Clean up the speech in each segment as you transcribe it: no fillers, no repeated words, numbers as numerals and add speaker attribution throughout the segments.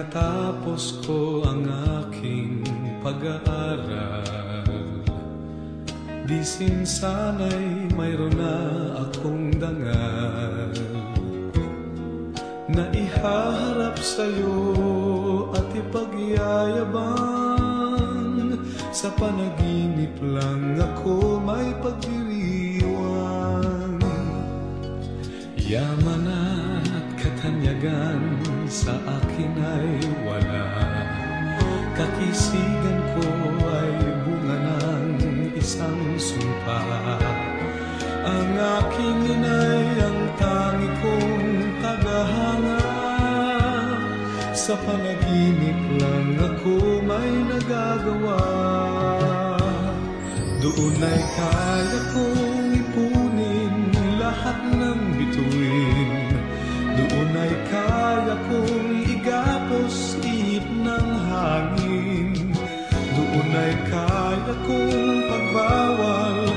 Speaker 1: natapos ko ang aking pag-aaral, di sana'y mayroon na akong dangal na ihaharap sa'yo at ipagyayabang. Sa panaginip lang ako may pagdiriwang. Yaman at katanyagan sa akin ay wala, kakisigan ko ay bunga ng isang sumpa. Ang aking inay ang tangi kong tagahanga, sa panaginip lang ako may nagagawa. Doon ay kaya kong ipunin lahat ng bituin, doon ay kaya kong igapos ihip ng hangin, doon ay kaya kong pagbawal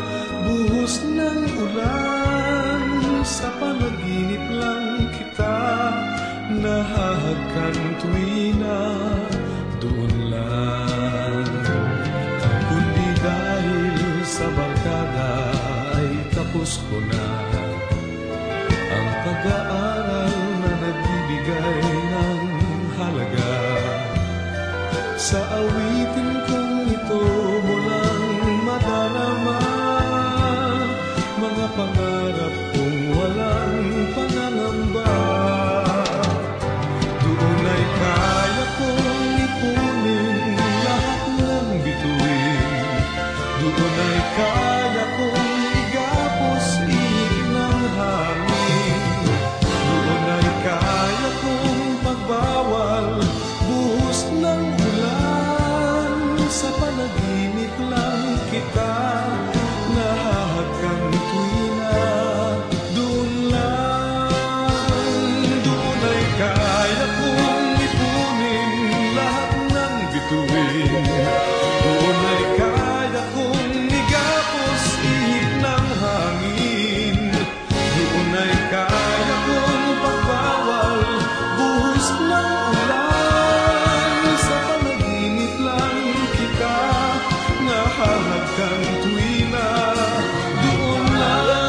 Speaker 1: buhos ng ulan. Sa panaginip lang kita nahahagkan tuwina, doon lang. Kundi dahil sa barkada ay tapos ko na ang pag-aaral na nagbibigay ng halaga. Sa awitin kong ito mo lang madarama mga pangarap kong walang pangangamba. Doon ay kaya kong ipunin lahat ng bituin, doon ay kaya kong igapos ihip ng hangin, doon ay kaya kong pagbawal buhos ng ulan. Sa panaginip lang kita nahahagkan tuwina, doon lang. Doon ay kaya kong ipunin lahat ng bituin, doon ay kaya kong igapos ihip ng hangin, doon ay kaya kong pagbawal buhos ng ulan. Sa panaginip lang kita nahahagkan tuwina, doon lang.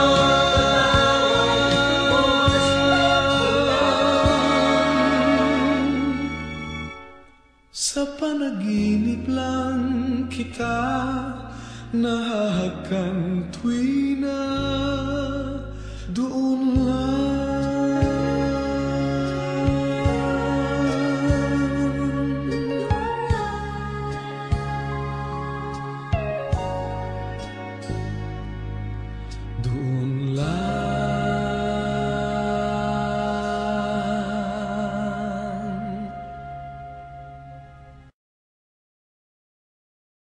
Speaker 1: Sa panaginip lang kita nahahagkan tuwina, doon